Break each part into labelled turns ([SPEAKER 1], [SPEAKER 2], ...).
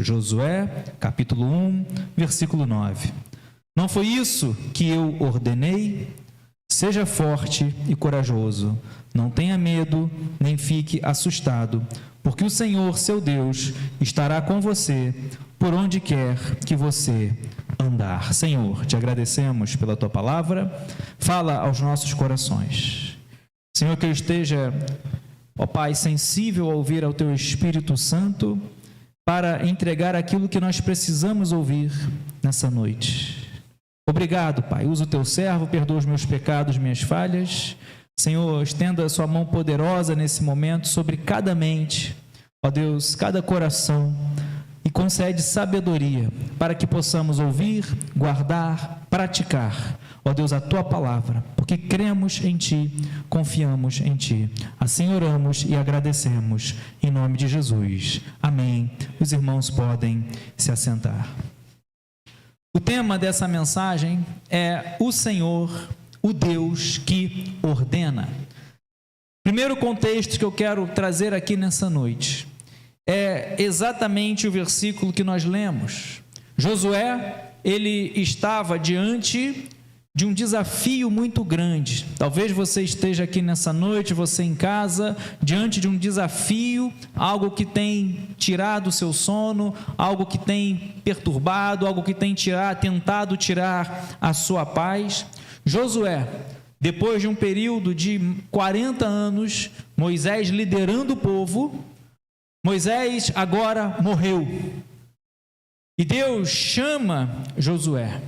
[SPEAKER 1] Josué, capítulo 1, versículo 9. Não foi isso que eu ordenei? Seja forte e corajoso, não tenha medo, nem fique assustado, porque o Senhor, seu Deus, estará com você por onde quer que você andar. Senhor, te agradecemos pela tua palavra, fala aos nossos corações. Senhor, que eu esteja, ó Pai, sensível a ouvir ao teu Espírito Santo, para entregar aquilo que nós precisamos ouvir nessa noite. Obrigado, Pai. Usa o teu servo, perdoa os meus pecados, minhas falhas. Senhor, estenda a sua mão poderosa nesse momento sobre cada mente, ó Deus, cada coração, e concede sabedoria para que possamos ouvir, guardar, praticar, ó Deus, a tua palavra, porque cremos em ti, confiamos em ti. Assim oramos e agradecemos em nome de Jesus. Amém. Os irmãos podem se assentar. O tema dessa mensagem é o Senhor, o Deus que ordena. Primeiro contexto que eu quero trazer aqui nessa noite é exatamente o versículo que nós lemos. Josué, ele estava diante de um desafio muito grande. Talvez você esteja aqui nessa noite, você em casa, diante de um desafio, algo que tem tirado o seu sono, algo que tem perturbado, algo que tem tentado tirar a sua paz. Josué, depois de um período de 40 anos, Moisés liderando o povo, Moisés agora morreu. E Deus chama Josué.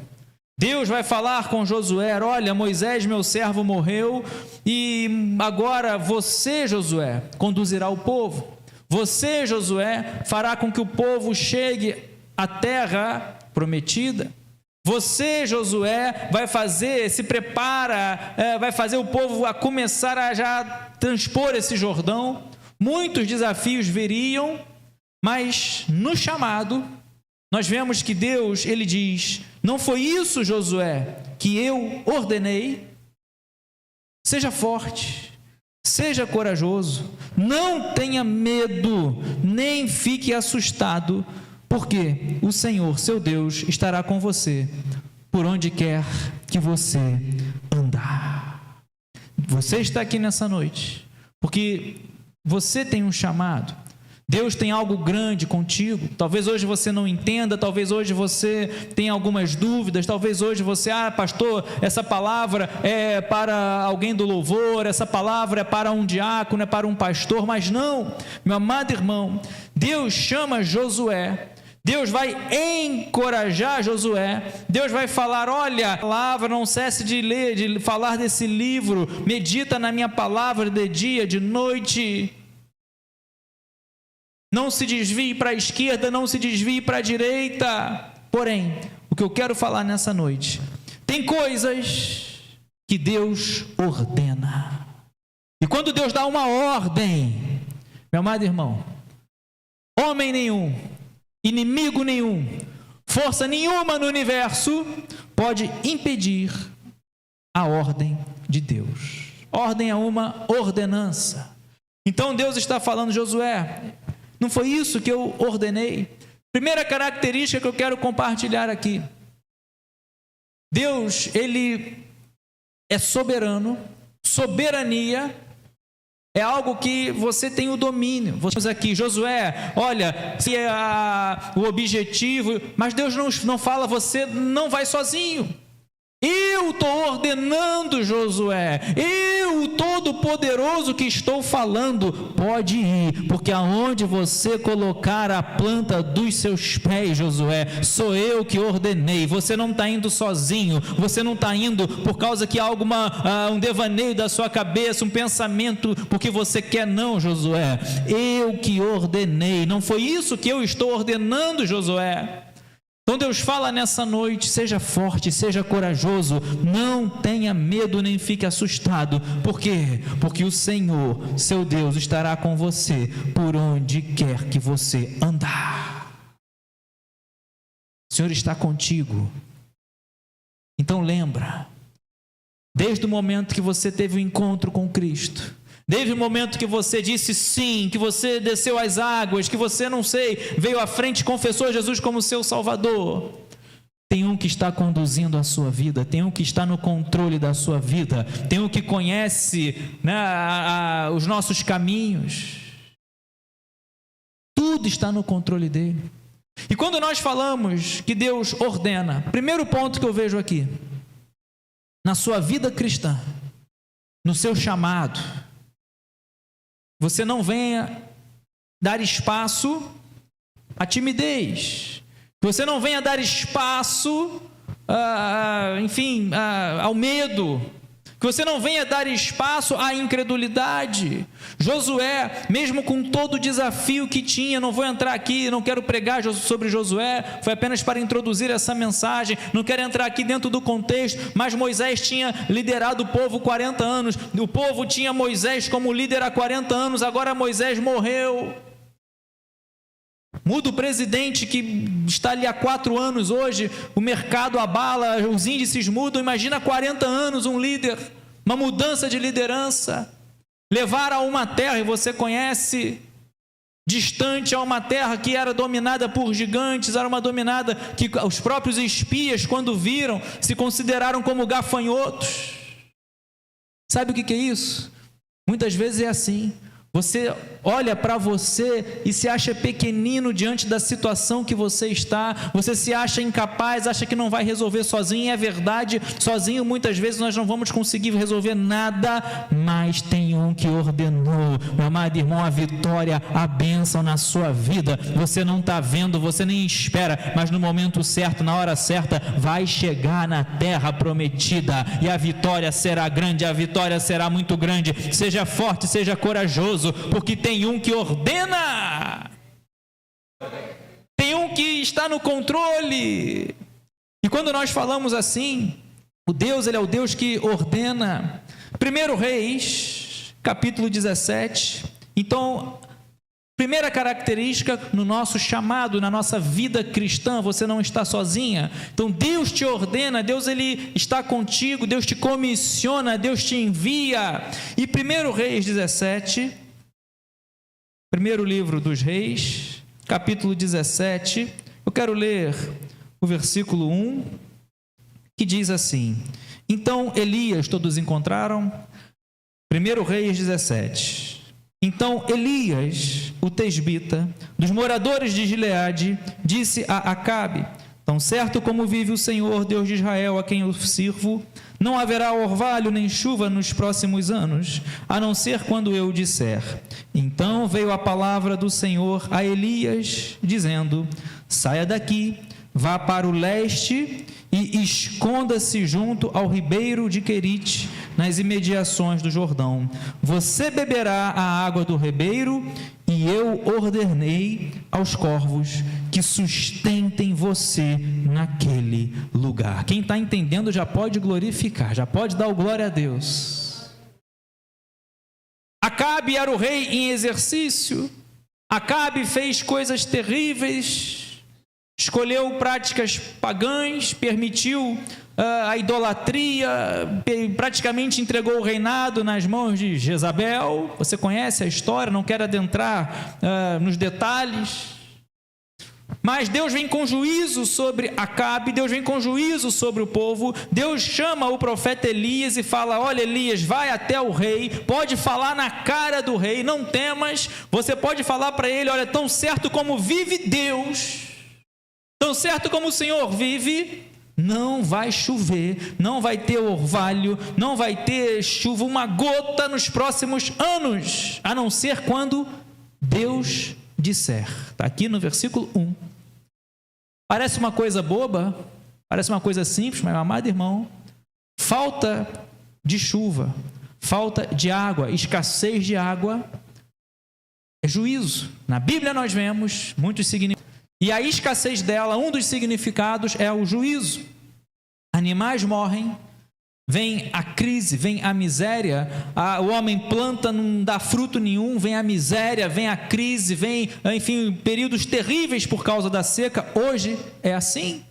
[SPEAKER 1] Deus vai falar com Josué: olha, Moisés, meu servo, morreu, e agora você, Josué, conduzirá o povo. Você, Josué, fará com que o povo chegue à terra prometida. Você, Josué, vai fazer o povo a começar a já transpor esse Jordão. Muitos desafios viriam, mas no chamado, nós vemos que Deus, ele diz: não foi isso, Josué, que eu ordenei? Seja forte, seja corajoso, não tenha medo, nem fique assustado, porque o Senhor, seu Deus, estará com você por onde quer que você andar. Você está aqui nessa noite porque você tem um chamado. Deus tem algo grande contigo. Talvez hoje você não entenda, talvez hoje você tenha algumas dúvidas, talvez hoje você, pastor, essa palavra é para alguém do louvor, essa palavra é para um diácono, é para um pastor, mas não, meu amado irmão, Deus chama Josué, Deus vai encorajar Josué, Deus vai falar: olha, a palavra, não cesse de ler, de falar desse livro, medita na minha palavra de dia, de noite. Não se desvie para a esquerda, não se desvie para a direita. Porém, o que eu quero falar nessa noite, tem coisas que Deus ordena. E quando Deus dá uma ordem, meu amado irmão, homem nenhum, inimigo nenhum, força nenhuma no universo pode impedir a ordem de Deus. Ordem é uma ordenança. Então Deus está falando: Josué, não foi isso que eu ordenei? Primeira característica que eu quero compartilhar aqui: Deus, ele é soberano. Soberania é algo que você tem o domínio. Vamos aqui, Josué, olha, se é o objetivo, mas Deus não fala, você não vai sozinho. Eu estou ordenando, Josué, eu, o Todo-Poderoso que estou falando, pode ir, porque aonde você colocar a planta dos seus pés, Josué, sou eu que ordenei. Você não está indo sozinho, você não está indo por causa que há um devaneio da sua cabeça, um pensamento, porque você quer, não, Josué, eu que ordenei. Não foi isso que eu estou ordenando, Josué. Então Deus fala nessa noite: seja forte, seja corajoso, não tenha medo nem fique assustado. Por quê? Porque o Senhor, seu Deus, estará com você por onde quer que você andar. O Senhor está contigo. Então lembra, desde o momento que você teve o encontro com Cristo, Desde o momento que você disse sim, que você desceu às águas, que você, não sei, veio à frente e confessou Jesus como seu Salvador. Tem um que está conduzindo a sua vida, tem um que está no controle da sua vida, tem um que conhece, né, os nossos caminhos. Tudo está no controle dele. E quando nós falamos que Deus ordena, primeiro ponto que eu vejo aqui, na sua vida cristã, no seu chamado, você não venha dar espaço à timidez, você não venha dar espaço, ao medo, que você não venha dar espaço à incredulidade. Josué, mesmo com todo o desafio que tinha, não vou entrar aqui, não quero pregar sobre Josué, foi apenas para introduzir essa mensagem, não quero entrar aqui dentro do contexto, mas Moisés tinha liderado o povo 40 anos, o povo tinha Moisés como líder há 40 anos, agora Moisés morreu. Muda o presidente que está ali há 4 anos hoje, o mercado abala, os índices mudam, imagina 40 anos um líder, uma mudança de liderança, levar a uma terra, e você conhece, distante a uma terra que era dominada por gigantes, era uma dominada que os próprios espias, quando viram, se consideraram como gafanhotos. Sabe o que é isso? Muitas vezes é assim. Você olha para você e se acha pequenino diante da situação que você está, você se acha incapaz, acha que não vai resolver sozinho, e é verdade, sozinho muitas vezes nós não vamos conseguir resolver nada, mas tem um que ordenou, meu amado irmão, a vitória, a bênção na sua vida, você não está vendo, você nem espera, mas no momento certo, na hora certa, vai chegar na terra prometida, e a vitória será grande, a vitória será muito grande. Seja forte, seja corajoso, porque tem um que ordena, tem um que está no controle. E quando nós falamos assim, o Deus, ele é o Deus que ordena. 1 Reis, capítulo 17. Então, primeira característica no nosso chamado, na nossa vida cristã, você não está sozinha. Então Deus te ordena, Deus ele está contigo, Deus te comissiona, Deus te envia. E 1 Reis 17, primeiro livro dos Reis, capítulo 17, eu quero ler o versículo 1, que diz assim: Então Elias, todos encontraram? 1 Reis 17. Então Elias, o tesbita, dos moradores de Gileade, disse a Acabe: Tão certo como vive o Senhor, Deus de Israel, a quem eu sirvo, não haverá orvalho nem chuva nos próximos anos, a não ser quando eu disser. Então veio a palavra do Senhor a Elias, dizendo: Saia daqui, vá para o leste e esconda-se junto ao ribeiro de Querite, nas imediações do Jordão. Você beberá a água do ribeiro, e eu ordenei aos corvos que sustentem você naquele lugar. Quem está entendendo já pode glorificar, já pode dar o glória a Deus. Acabe era o rei em exercício. Acabe fez coisas terríveis, escolheu práticas pagãs, permitiu a idolatria, praticamente entregou o reinado nas mãos de Jezabel. Você conhece a história, não quero adentrar nos detalhes. Mas Deus vem com juízo sobre Acabe, Deus vem com juízo sobre o povo. Deus chama o profeta Elias e fala: olha, Elias, vai até o rei, pode falar na cara do rei, não temas. Você pode falar para ele: olha, tão certo como vive Deus, tão certo como o Senhor vive, não vai chover, não vai ter orvalho, não vai ter chuva, uma gota nos próximos anos, a não ser quando Deus disser. Está aqui no versículo 1. Parece uma coisa boba, parece uma coisa simples, mas, meu amado irmão, falta de chuva, falta de água, escassez de água é juízo. Na Bíblia nós vemos muitos significados. E a escassez dela, um dos significados é o juízo. Animais morrem, vem a crise, vem a miséria, o homem planta, não dá fruto nenhum, vem a miséria, vem a crise, vem, enfim, períodos terríveis por causa da seca. Hoje é assim.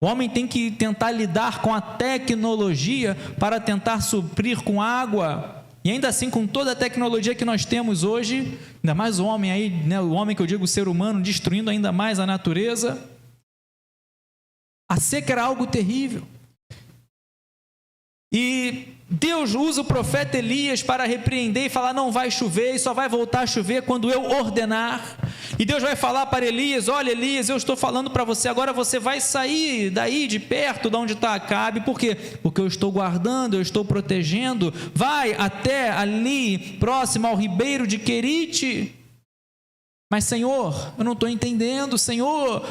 [SPEAKER 1] O homem tem que tentar lidar com a tecnologia para tentar suprir com água E ainda assim, com toda a tecnologia que nós temos hoje, ainda mais o homem aí, né, o homem que eu digo, o ser humano, destruindo ainda mais a natureza, a seca era algo terrível. E Deus usa o profeta Elias para repreender e falar: não vai chover, e só vai voltar a chover quando eu ordenar. E Deus vai falar para Elias: olha, Elias, eu estou falando para você, agora você vai sair daí de perto de onde está Acabe. Por quê? Porque eu estou guardando, eu estou protegendo. Vai até ali, próximo ao ribeiro de Querite. Mas, Senhor, eu não estou entendendo, Senhor,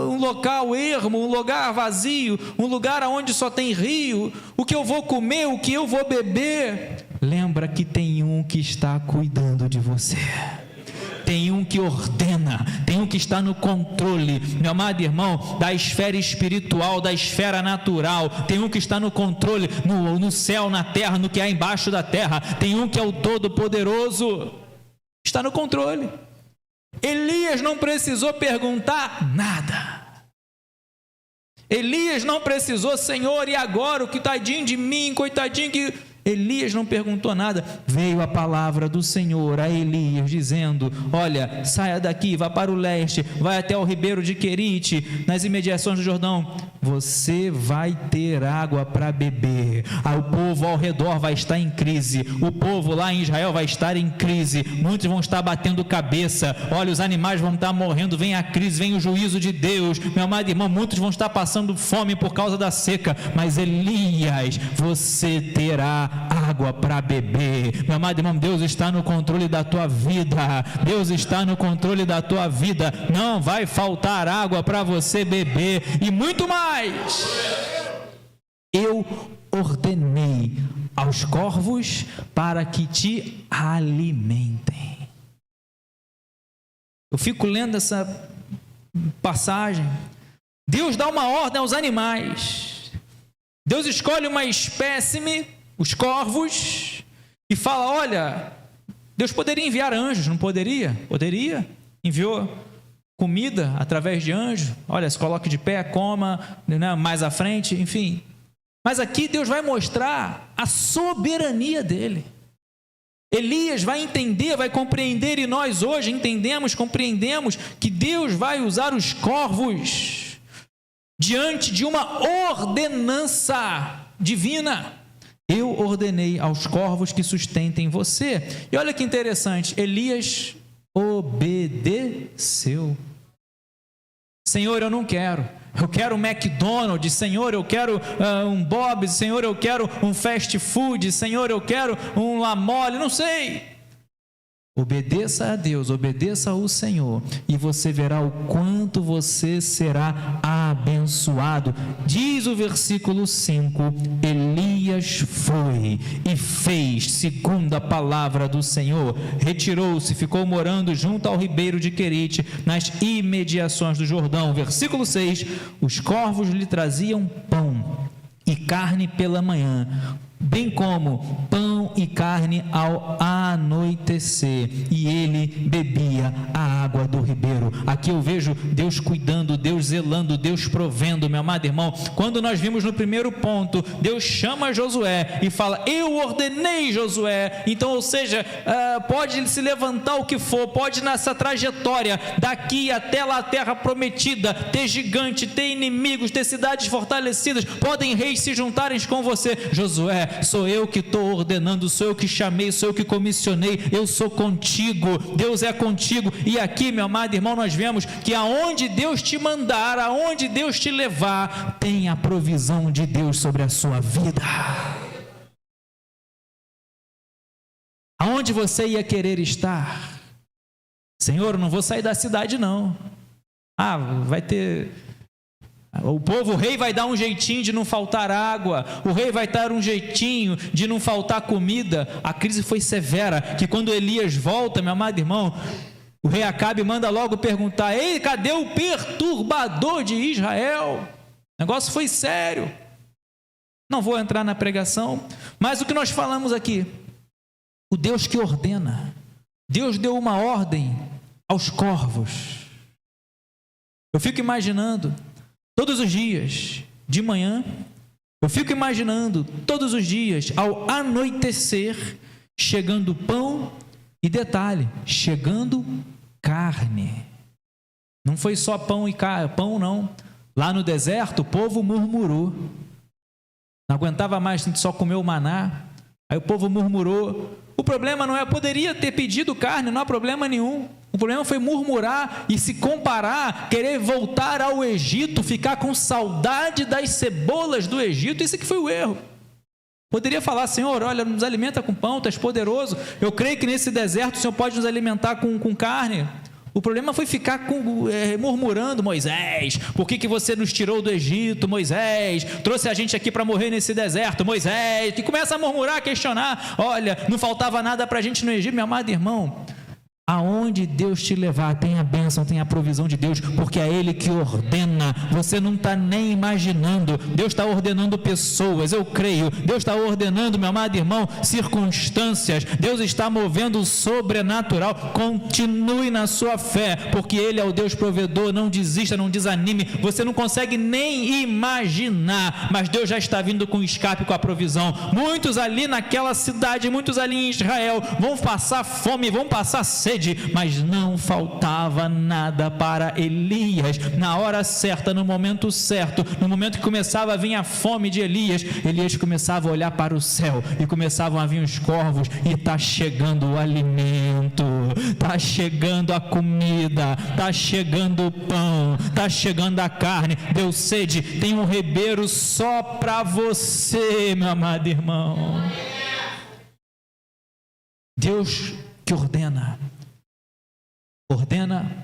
[SPEAKER 1] um local ermo, um lugar vazio, um lugar onde só tem rio, o que eu vou comer, o que eu vou beber? Lembra que tem um que está cuidando de você. Tem um que ordena, tem um que está no controle, meu amado irmão, da esfera espiritual, da esfera natural. Tem um que está no controle, no céu, na terra, no que há embaixo da terra. Tem um que é o Todo-Poderoso, está no controle. Elias não precisou perguntar nada. Elias não precisou: Senhor, e agora? O que tadinho de mim, coitadinho que... Elias não perguntou nada. Veio a palavra do Senhor a Elias dizendo: olha, saia daqui, vá para o leste, vai até o ribeiro de Querite, nas imediações do Jordão. Você vai ter água para beber. O povo ao redor vai estar em crise. O povo lá em Israel vai estar em crise. Muitos vão estar batendo cabeça. Olha, os animais vão estar morrendo. Vem a crise, vem o juízo de Deus. Meu amado irmão, muitos vão estar passando fome por causa da seca. Mas Elias, você terá água para beber. Meu amado irmão, Deus está no controle da tua vida. Deus está no controle da tua vida. Não vai faltar água para você beber. E muito mais. Eu ordenei aos corvos para que te alimentem. Eu fico lendo essa passagem. Deus dá uma ordem aos animais. Deus escolhe uma espécime, os corvos, e fala: olha, Deus poderia enviar anjos, não poderia? Poderia. Enviou comida através de anjo. Olha, se coloque de pé, coma, né, mais à frente, enfim. Mas aqui Deus vai mostrar a soberania dele. Elias vai entender, vai compreender, e nós hoje entendemos, compreendemos que Deus vai usar os corvos diante de uma ordenança divina. Eu ordenei aos corvos que sustentem você. E olha que interessante, Elias obedeceu. Senhor, eu não quero. Eu quero um McDonald's, Senhor, eu quero um Bob's, Senhor, eu quero um fast food, Senhor, eu quero um La Mole, não sei. Obedeça a Deus, obedeça ao Senhor, e você verá o quanto você será abençoado. Diz o versículo 5: Elias foi e fez segundo a palavra do Senhor. Retirou-se, ficou morando junto ao ribeiro de Querite, nas imediações do Jordão. Versículo 6: os corvos lhe traziam pão e carne pela manhã, bem como pão e carne ao anoitecer, e ele bebia a água do ribeiro. Aqui eu vejo Deus cuidando, Deus zelando, Deus provendo, meu amado irmão. Quando nós vimos no primeiro ponto, Deus chama Josué e fala: eu ordenei, Josué. Então, ou seja, pode se levantar o que for, pode nessa trajetória daqui até lá a terra prometida, ter gigante, ter inimigos, ter cidades fortalecidas, podem reis se juntarem com você. Josué, sou eu que estou ordenando, sou eu que chamei, sou eu que comissionei, eu sou contigo, Deus é contigo. E aqui, meu amado irmão, nós vemos que aonde Deus te mandar, aonde Deus te levar, tem a provisão de Deus sobre a sua vida. Aonde você ia querer estar? Senhor, eu não vou sair da cidade não. Vai ter... o rei vai dar um jeitinho de não faltar água, o rei vai dar um jeitinho de não faltar comida. A crise foi severa, que quando Elias volta, meu amado irmão, o rei Acabe manda logo perguntar: ei, cadê o perturbador de Israel? O negócio foi sério. Não vou entrar na pregação, mas o que nós falamos aqui, o Deus que ordena, Deus deu uma ordem aos corvos. Eu fico imaginando, todos os dias, de manhã, eu fico imaginando, todos os dias, ao anoitecer, chegando pão e detalhe, chegando carne. Não foi só pão e pão, não. Lá no deserto, o povo murmurou. Não aguentava mais só comer o maná. Aí o povo murmurou. O problema não é, poderia ter pedido carne, não há problema nenhum. O problema foi murmurar e se comparar, querer voltar ao Egito, ficar com saudade das cebolas do Egito. Isso que foi o erro. Poderia falar, Senhor, olha, nos alimenta com pão, tu és poderoso. Eu creio que nesse deserto o Senhor pode nos alimentar com carne. O problema foi ficar murmurando, Moisés, por que você nos tirou do Egito, Moisés? Trouxe a gente aqui para morrer nesse deserto, Moisés. E começa a murmurar, a questionar. Olha, não faltava nada para a gente no Egito, meu amado irmão. Aonde Deus te levar, tem a bênção, tem a provisão de Deus, porque é Ele que ordena. Você não está nem imaginando. Deus está ordenando pessoas, eu creio. Deus está ordenando, meu amado irmão, circunstâncias. Deus está movendo o sobrenatural. Continue na sua fé, porque Ele é o Deus provedor. Não desista, não desanime. Você não consegue nem imaginar, mas Deus já está vindo com o escape, com a provisão. Muitos ali naquela cidade, muitos ali em Israel, vão passar fome, vão passar sede, mas não faltava nada para Elias. Na hora certa, no momento certo, no momento que começava a vir a fome de Elias, Elias começava a olhar para o céu e começavam a vir os corvos, e está chegando o alimento, está chegando a comida, está chegando o pão, está chegando a carne. Deu sede, tem um ribeiro só para você, meu amado irmão. Deus que ordena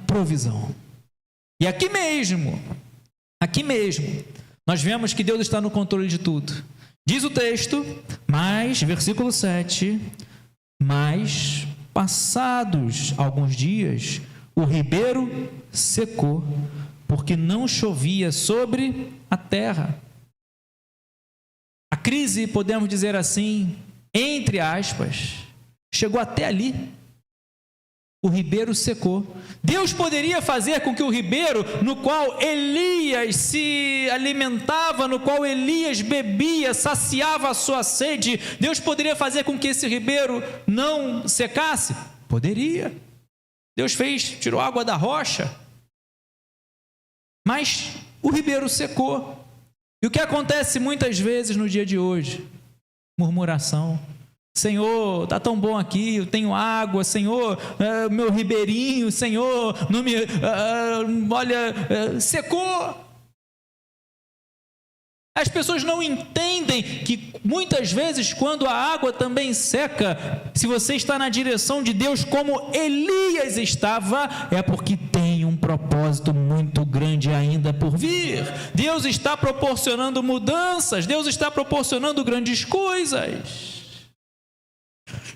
[SPEAKER 1] provisão. E aqui mesmo, nós vemos que Deus está no controle de tudo. Diz o texto, mas, versículo 7, mas passados alguns dias, o ribeiro secou, porque não chovia sobre a terra. A crise, podemos dizer assim, entre aspas, chegou até ali. O ribeiro secou. Deus poderia fazer com que o ribeiro, no qual Elias se alimentava, no qual Elias bebia, saciava a sua sede, Deus poderia fazer com que esse ribeiro não secasse? Poderia. Deus tirou água da rocha. Mas o ribeiro secou. E o que acontece muitas vezes no dia de hoje? Murmuração. Senhor, está tão bom aqui, eu tenho água, Senhor, meu ribeirinho, Senhor, não me, secou. As pessoas não entendem que muitas vezes quando a água também seca, se você está na direção de Deus como Elias estava, é porque tem um propósito muito grande ainda por vir. Deus está proporcionando mudanças, Deus está proporcionando grandes coisas.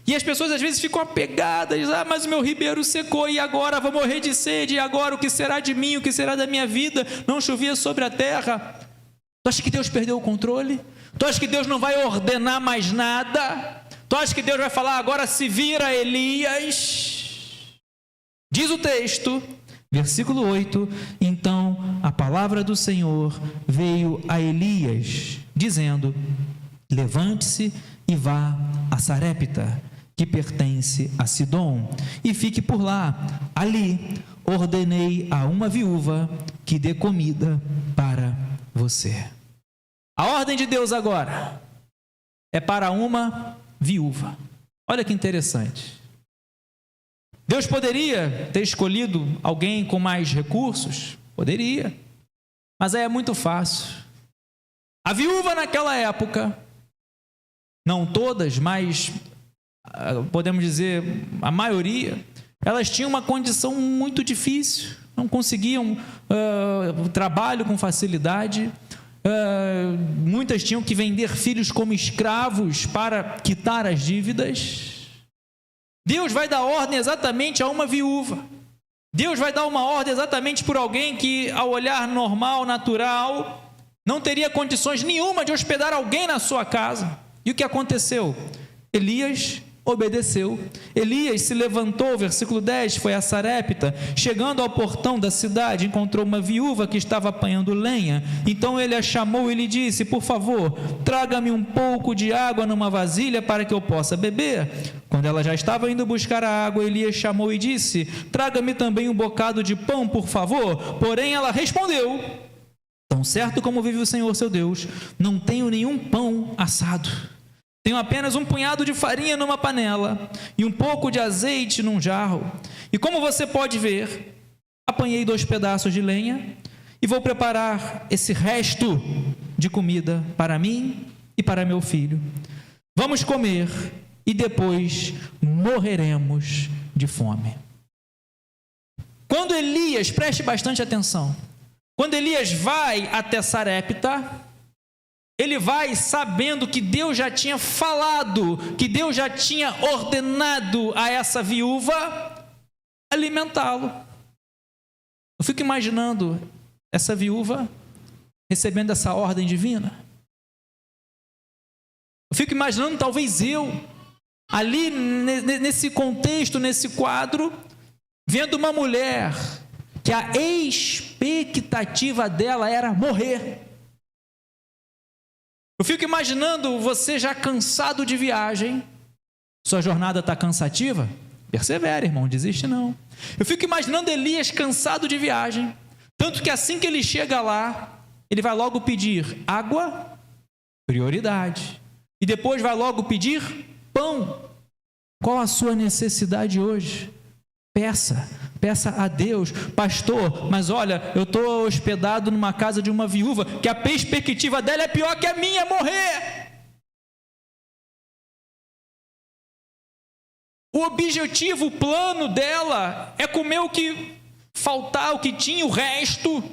[SPEAKER 1] E as pessoas às vezes ficam apegadas, mas o meu ribeiro secou e agora vou morrer de sede, e agora o que será de mim, o que será da minha vida? Não chovia sobre a terra. Tu acha que Deus perdeu o controle? Tu acha que Deus não vai ordenar mais nada? Tu acha que Deus vai falar, agora se vira, Elias? Diz o texto, versículo 8, então a palavra do Senhor veio a Elias, dizendo, levante-se e vá a Sarepta, que pertence a Sidom, e fique por lá. Ali ordenei a uma viúva que dê comida para você. A ordem de Deus agora é para uma viúva. Olha que interessante. Deus poderia ter escolhido alguém com mais recursos? Poderia. Mas aí é muito fácil. A viúva naquela época, não todas, mas podemos dizer a maioria, elas tinham uma condição muito difícil, não conseguiam trabalho com facilidade, muitas tinham que vender filhos como escravos para quitar as dívidas. Deus vai dar ordem exatamente a uma viúva. Deus vai dar uma ordem exatamente por alguém que, ao olhar normal, natural, não teria condições nenhuma de hospedar alguém na sua casa. E o que aconteceu? Elias obedeceu. Elias se levantou, versículo 10, foi a Sarepta. Chegando ao portão da cidade, encontrou uma viúva que estava apanhando lenha. Então ele a chamou e lhe disse: por favor, traga-me um pouco de água numa vasilha para que eu possa beber. Quando ela já estava indo buscar a água, Elias chamou e disse: traga-me também um bocado de pão, por favor. Porém ela respondeu: tão certo como vive o Senhor seu Deus, não tenho nenhum pão assado. Tenho apenas um punhado de farinha numa panela e um pouco de azeite num jarro. E como você pode ver, apanhei 2 pedaços de lenha e vou preparar esse resto de comida para mim e para meu filho. Vamos comer e depois morreremos de fome. Quando Elias, preste bastante atenção, quando Elias vai até Sarepta, ele vai sabendo que Deus já tinha falado, que Deus já tinha ordenado a essa viúva alimentá-lo. Eu fico imaginando essa viúva recebendo essa ordem divina. Eu fico imaginando talvez eu, ali nesse contexto, nesse quadro, vendo uma mulher que a expectativa dela era morrer. Eu fico imaginando você já cansado de viagem. Sua jornada está cansativa? Persevere, irmão, não desiste não. Eu fico imaginando Elias cansado de viagem, tanto que assim que ele chega lá, ele vai logo pedir água, prioridade, e depois vai logo pedir pão. Qual a sua necessidade hoje? Peça a Deus. Pastor, mas olha, eu estou hospedado numa casa de uma viúva que a perspectiva dela é pior que a minha, morrer. O objetivo, o plano dela é comer o que faltar, o que tinha, o resto,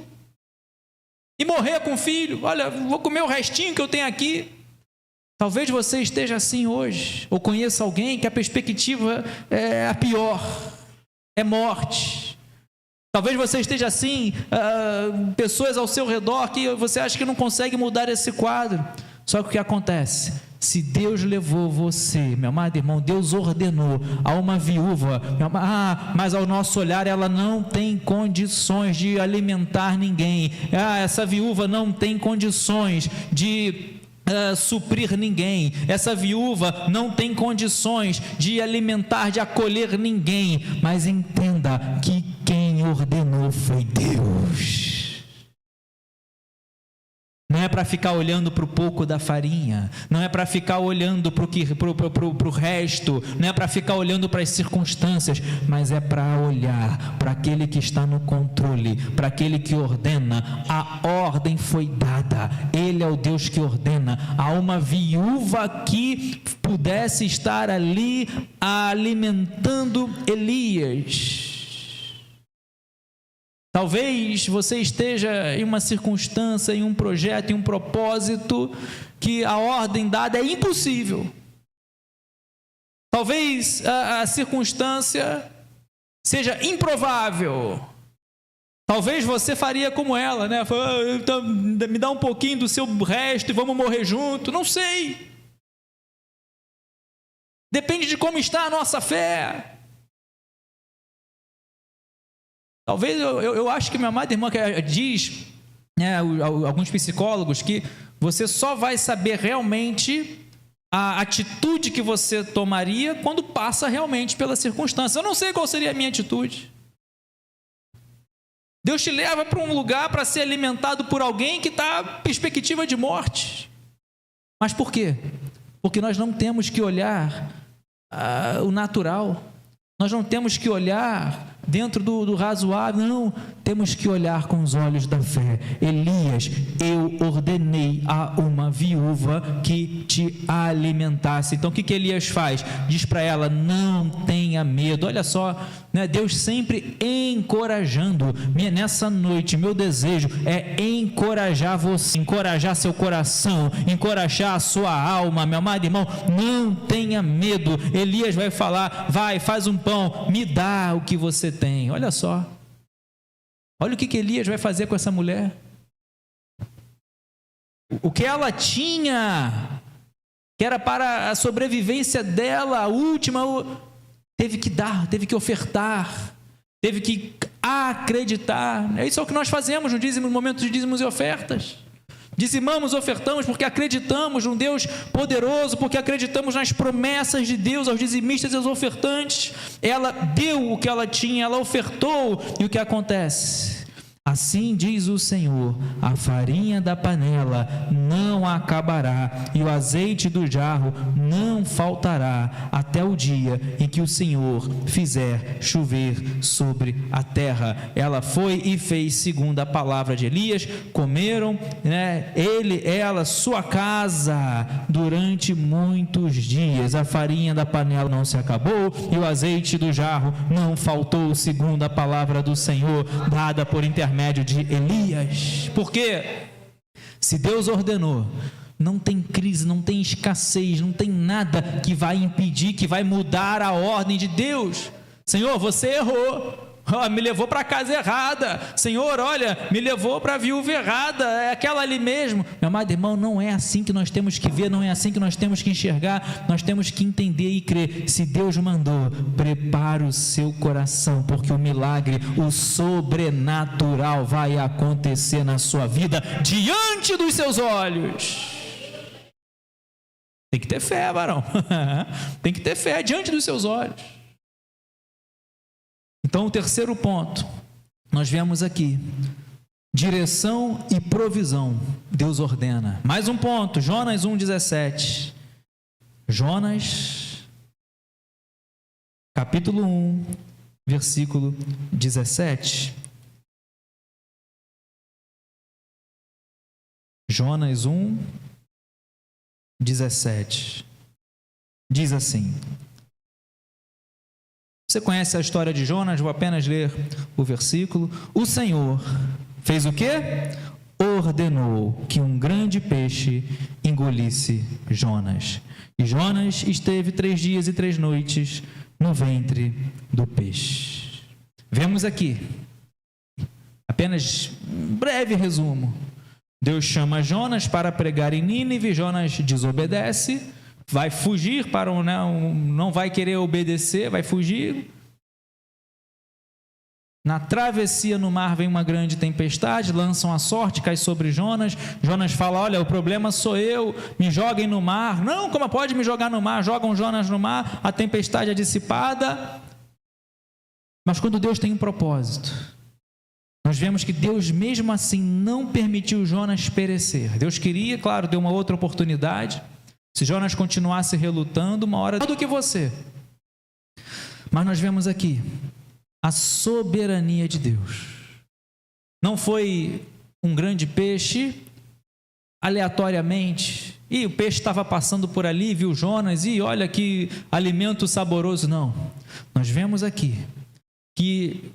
[SPEAKER 1] e morrer com o filho. Olha, vou comer o restinho que eu tenho aqui. Talvez você esteja assim hoje, ou conheça alguém que a perspectiva é a pior, é morte. Talvez você esteja assim, pessoas ao seu redor que você acha que não consegue mudar esse quadro. Só que o que acontece? Se Deus levou você, meu amado irmão, Deus ordenou a uma viúva, mas ao nosso olhar ela não tem condições de alimentar ninguém. Essa viúva não tem condições de suprir ninguém. Essa viúva não tem condições de alimentar, de acolher ninguém. Mas entenda que quem ordenou foi Deus. Não é para ficar olhando para o pouco da farinha, não é para ficar olhando para o resto, não é para ficar olhando para as circunstâncias, mas é para olhar para aquele que está no controle, para aquele que ordena. A ordem foi dada, Ele é o Deus que ordena. Há uma viúva que pudesse estar ali alimentando Elias. Talvez você esteja em uma circunstância, em um projeto, em um propósito, que a ordem dada é impossível. Talvez a circunstância seja improvável. Talvez você faria como ela, né? Então, me dá um pouquinho do seu resto e vamos morrer junto. Não sei. Depende de como está a nossa fé. Talvez, eu acho que minha amada irmã diz, né, alguns psicólogos, que você só vai saber realmente a atitude que você tomaria quando passa realmente pela circunstância. Eu não sei qual seria a minha atitude. Deus te leva para um lugar para ser alimentado por alguém que está em perspectiva de morte. Mas por quê? Porque nós não temos que olhar o natural. Nós não temos que olhar dentro do razoável, não. Temos que olhar com os olhos da fé. Elias, eu ordenei a uma viúva que te alimentasse. Então o que Elias faz? Diz para ela, não tenha medo. Olha só, né? Deus sempre encorajando. Nessa noite, meu desejo é encorajar você, encorajar seu coração, encorajar a sua alma, meu amado irmão. Não tenha medo. Elias vai falar, vai, faz um pão, me dá o que você tem. Olha só. Olha o que Elias vai fazer com essa mulher. O que ela tinha que era para a sobrevivência dela, a última, teve que dar, teve que ofertar, teve que acreditar. Isso é o que nós fazemos no dízimo, no momento de dízimos e ofertas. Dizimamos, ofertamos porque acreditamos num Deus poderoso, porque acreditamos nas promessas de Deus aos dizimistas e aos ofertantes. Ela deu o que ela tinha, ela ofertou, e o que acontece? Assim diz o Senhor: a farinha da panela não acabará e o azeite do jarro não faltará até o dia em que o Senhor fizer chover sobre a terra. Ela foi e fez segundo a palavra de Elias. Comeram, ele, ela, sua casa durante muitos dias. A farinha da panela não se acabou e o azeite do jarro não faltou, segundo a palavra do Senhor dada por intermédio de Elias. Porque se Deus ordenou, não tem crise, não tem escassez, não tem nada que vai impedir, que vai mudar a ordem de Deus. Senhor, você errou, me levou para a casa errada. Senhor, olha, me levou para a viúva errada, é aquela ali mesmo. Meu amado irmão, não é assim que nós temos que ver, não é assim que nós temos que enxergar. Nós temos que entender e crer. Se Deus mandou, prepare o seu coração, porque o milagre, o sobrenatural vai acontecer na sua vida, diante dos seus olhos. Tem que ter fé, varão. Tem que ter fé diante dos seus olhos. Então, o terceiro ponto, nós vemos aqui, direção e provisão, Deus ordena. Mais um ponto, Jonas 1,17. Jonas, capítulo 1, versículo 17. Jonas 1, 17. Diz assim. Você conhece a história de Jonas? Vou apenas ler o versículo. O Senhor fez o quê? Ordenou que um grande peixe engolisse Jonas. E Jonas esteve 3 dias e 3 noites no ventre do peixe. Vemos aqui, apenas um breve resumo. Deus chama Jonas para pregar em Nínive. Jonas desobedece, vai fugir para não vai querer obedecer, vai fugir. Na travessia no mar vem uma grande tempestade, lançam a sorte, cai sobre Jonas. Jonas fala: olha, o problema sou eu, me joguem no mar. Não, como pode me jogar no mar? Jogam Jonas no mar, a tempestade é dissipada. Mas quando Deus tem um propósito, nós vemos que Deus mesmo assim não permitiu Jonas perecer. Deus queria, claro, deu uma outra oportunidade. Se Jonas continuasse relutando, uma hora do que você. Mas nós vemos aqui a soberania de Deus. Não foi um grande peixe, aleatoriamente, e o peixe estava passando por ali, viu Jonas, e olha que alimento saboroso. Não. Nós vemos aqui que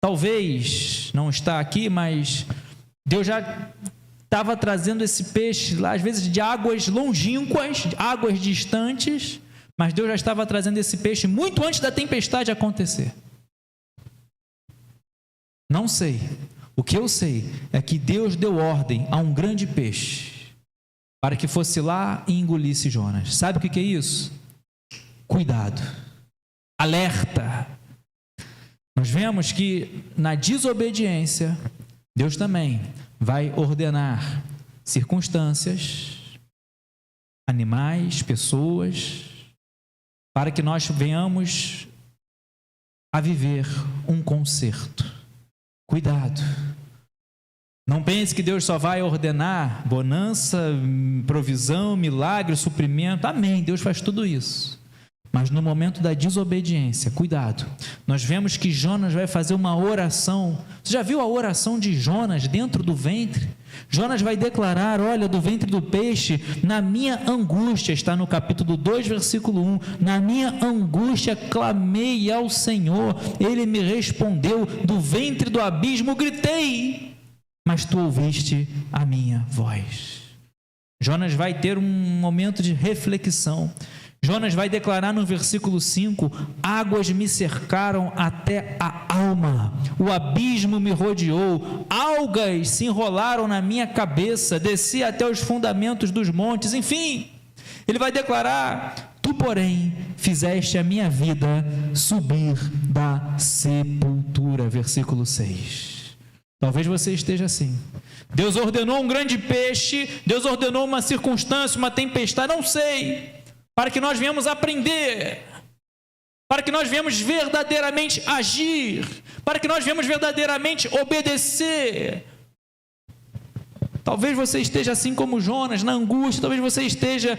[SPEAKER 1] talvez, não está aqui, mas Deus já estava trazendo esse peixe lá, às vezes de águas longínquas, águas distantes, mas Deus já estava trazendo esse peixe muito antes da tempestade acontecer. Não sei. O que eu sei é que Deus deu ordem a um grande peixe para que fosse lá e engolisse Jonas. Sabe o que é isso? Cuidado. Alerta. Nós vemos que na desobediência, Deus também vai ordenar circunstâncias, animais, pessoas, para que nós venhamos a viver um conserto. Cuidado. Não pense que Deus só vai ordenar bonança, provisão, milagre, suprimento. Amém, Deus faz tudo isso. Mas no momento da desobediência, cuidado. Nós vemos que Jonas vai fazer uma oração. Você já viu a oração de Jonas dentro do ventre? Jonas vai declarar: olha, do ventre do peixe, na minha angústia, está no capítulo 2, versículo 1, na minha angústia clamei ao Senhor, Ele me respondeu, do ventre do abismo gritei, mas tu ouviste a minha voz. Jonas vai ter um momento de reflexão. Jonas vai declarar no versículo 5: águas me cercaram até a alma, o abismo me rodeou, algas se enrolaram na minha cabeça, desci até os fundamentos dos montes. Enfim, Ele vai declarar: tu, porém, fizeste a minha vida subir da sepultura. Versículo 6. Talvez você esteja assim. Deus ordenou um grande peixe, Deus ordenou uma circunstância, uma tempestade, não sei, para que nós venhamos aprender, para que nós venhamos verdadeiramente agir, para que nós venhamos verdadeiramente obedecer. Talvez você esteja assim como Jonas, na angústia, talvez você esteja,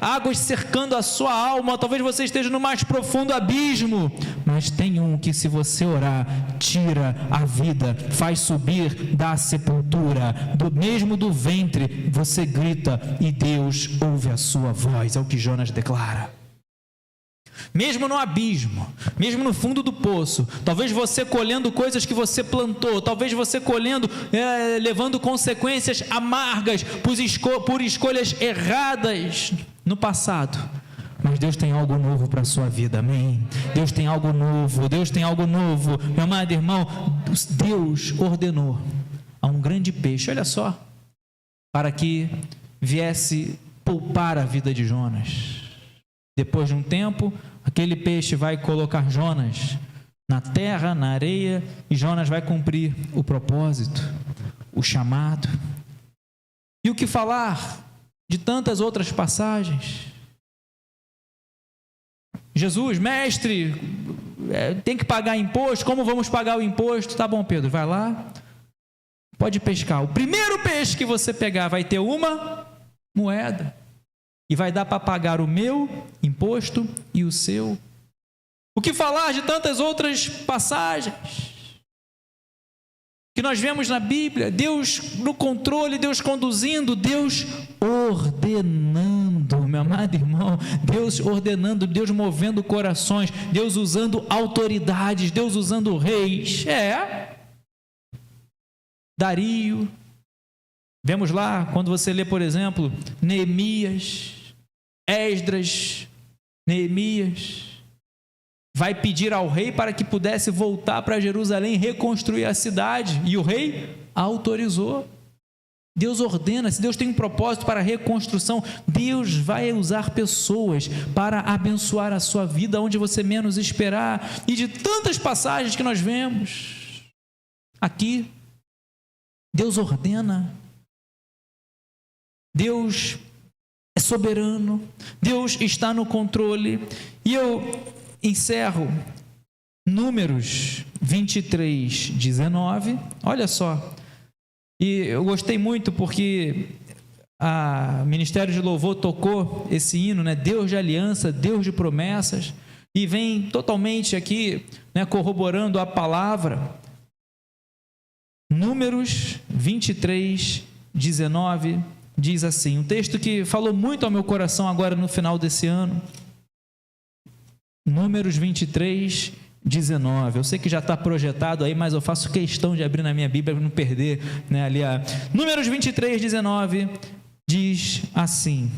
[SPEAKER 1] águas cercando a sua alma, talvez você esteja no mais profundo abismo, mas tem um que, se você orar, tira a vida, faz subir da sepultura, mesmo do ventre, você grita e Deus ouve a sua voz, é o que Jonas declara. Mesmo no abismo, mesmo no fundo do poço, talvez você colhendo coisas que você plantou, talvez você colhendo, levando consequências amargas por escolhas erradas no passado, mas Deus tem algo novo para a sua vida, amém? Deus tem algo novo, Deus tem algo novo, meu amado irmão. Deus ordenou a um grande peixe, olha só, para que viesse poupar a vida de Jonas. Depois de um tempo, aquele peixe vai colocar Jonas na terra, na areia, e Jonas vai cumprir o propósito, o chamado. E o que falar de tantas outras passagens? Jesus, mestre, tem que pagar imposto, como vamos pagar o imposto? Tá bom, Pedro, vai lá, pode pescar. O primeiro peixe que você pegar vai ter uma moeda. E vai dar para pagar o meu imposto e o seu. O que falar de tantas outras passagens que nós vemos na Bíblia? Deus no controle, Deus conduzindo, Deus ordenando, meu amado irmão, Deus ordenando, Deus movendo corações, Deus usando autoridades, Deus usando reis. Dario. Vemos lá, quando você lê, por exemplo, Neemias, Esdras, Neemias, vai pedir ao rei para que pudesse voltar para Jerusalém e reconstruir a cidade, e o rei autorizou. Deus ordena, se Deus tem um propósito para a reconstrução, Deus vai usar pessoas para abençoar a sua vida onde você menos esperar. E de tantas passagens que nós vemos aqui, Deus ordena. Deus é soberano, Deus está no controle. E eu encerro Números 23, 19, olha só. E eu gostei muito porque o Ministério de Louvor tocou esse hino, né? Deus de aliança, Deus de promessas, e vem totalmente aqui, né, corroborando a palavra. Números 23, 19, diz assim, um texto que falou muito ao meu coração agora no final desse ano. Números 23, 19. Eu sei que já está projetado aí, mas eu faço questão de abrir na minha Bíblia para não perder, né, ali Números 23, 19 diz assim: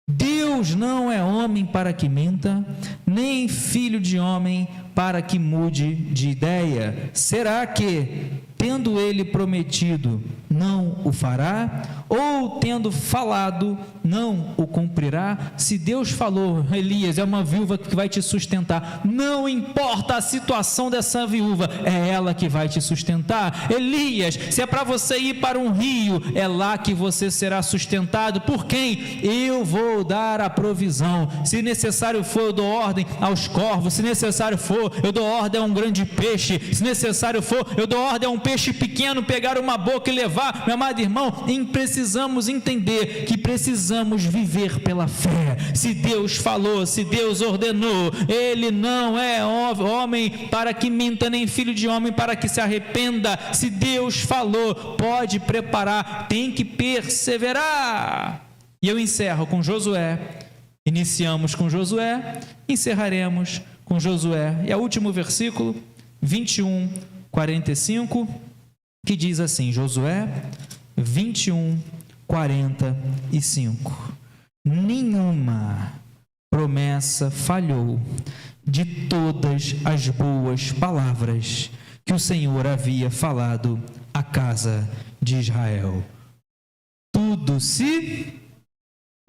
[SPEAKER 1] Deus não é homem para que minta, nem filho de homem para que mude de ideia. Será que, tendo ele prometido, não o fará? Ou, tendo falado, não o cumprirá? Se Deus falou, Elias, é uma viúva que vai te sustentar, não importa a situação dessa viúva, é ela que vai te sustentar. Elias, se é para você ir para um rio, é lá que você será sustentado. Por quem? Eu vou dar a provisão. Se necessário for, eu dou ordem aos corvos. Se necessário for, eu dou ordem a um grande peixe. Se necessário for, eu dou ordem a um peixe pequeno pegar uma boca e levar. Meu amado irmão, precisamos entender que precisamos viver pela fé. Se Deus falou, se Deus ordenou, Ele não é homem para que minta, nem filho de homem para que se arrependa. Se Deus falou, pode preparar, tem que perseverar. E eu encerro com Josué. Iniciamos com Josué, encerraremos com Josué. E é o último versículo, 21, 45, que diz assim, Josué 21, 45. Nenhuma promessa falhou de todas as boas palavras que o Senhor havia falado à casa de Israel. Tudo se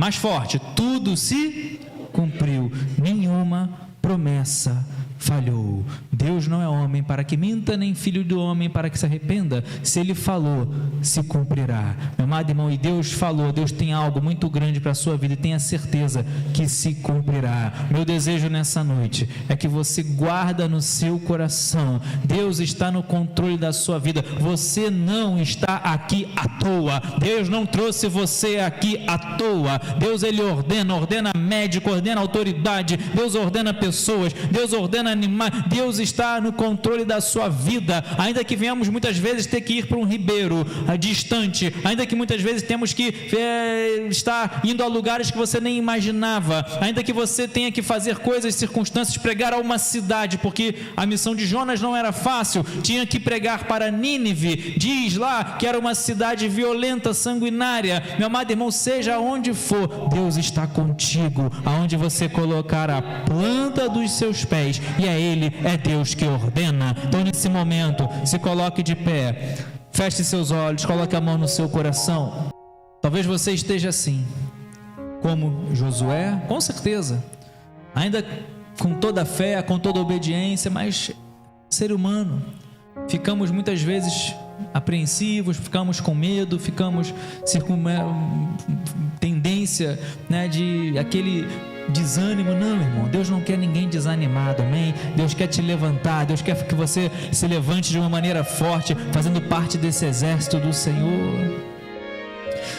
[SPEAKER 1] Mais forte, tudo se cumpriu, nenhuma promessa falhou. Deus não é homem para que minta, nem filho do homem para que se arrependa. Se Ele falou, se cumprirá. Meu amado irmão, e Deus falou, Deus tem algo muito grande para a sua vida e tenha certeza que se cumprirá. Meu desejo nessa noite é que você guarda no seu coração. Deus está no controle da sua vida. Você não está aqui à toa. Deus não trouxe você aqui à toa. Deus, Ele ordena médico, ordena autoridade. Deus ordena pessoas. Deus ordena animais. Deus está no controle da sua vida, ainda que venhamos muitas vezes ter que ir para um ribeiro distante, ainda que muitas vezes temos que estar indo a lugares que você nem imaginava, ainda que você tenha que fazer coisas, circunstâncias, pregar a uma cidade, porque a missão de Jonas não era fácil, tinha que pregar para Nínive, diz lá que era uma cidade violenta, sanguinária. Meu amado irmão, seja onde for, Deus está contigo, aonde você colocar a planta dos seus pés, e é Ele, é Deus que ordena. Então nesse momento, se coloque de pé, feche seus olhos, coloque a mão no seu coração. Talvez você esteja assim, como Josué, com certeza, ainda com toda a fé, com toda a obediência, mas ser humano, ficamos muitas vezes apreensivos, ficamos com medo, ficamos tendência, de aquele desânimo. Não, irmão, Deus não quer ninguém desanimado, amém? Deus quer te levantar, Deus quer que você se levante de uma maneira forte, fazendo parte desse exército do Senhor.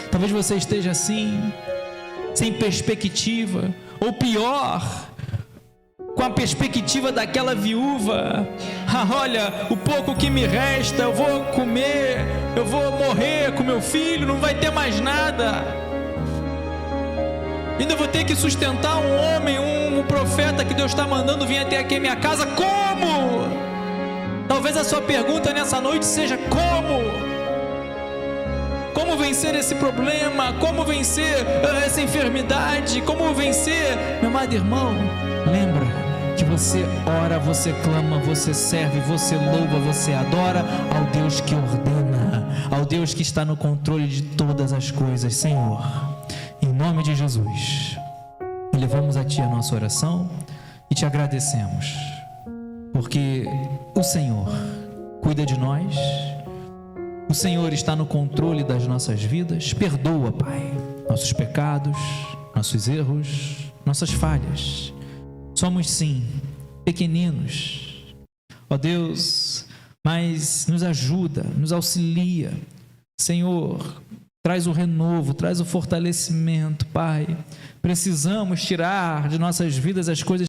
[SPEAKER 1] Talvez você esteja assim, sem perspectiva, ou pior, com a perspectiva daquela viúva. Olha, o pouco que me resta, eu vou comer, eu vou morrer com meu filho, não vai ter mais nada. Ainda vou ter que sustentar um homem, um profeta que Deus está mandando vir até aqui a minha casa. Como? Talvez a sua pergunta nessa noite seja: como? Como vencer esse problema? Como vencer essa enfermidade? Como vencer? Meu amado irmão, lembra que você ora, você clama, você serve, você louva, você adora ao Deus que ordena, ao Deus que está no controle de todas as coisas. Senhor, em nome de Jesus, elevamos a Ti a nossa oração e Te agradecemos, porque o Senhor cuida de nós, o Senhor está no controle das nossas vidas. Perdoa, Pai, nossos pecados, nossos erros, nossas falhas. Somos sim pequeninos, ó Deus, mas nos ajuda, nos auxilia, Senhor. Traz o renovo, traz o fortalecimento, Pai. Precisamos tirar de nossas vidas as coisas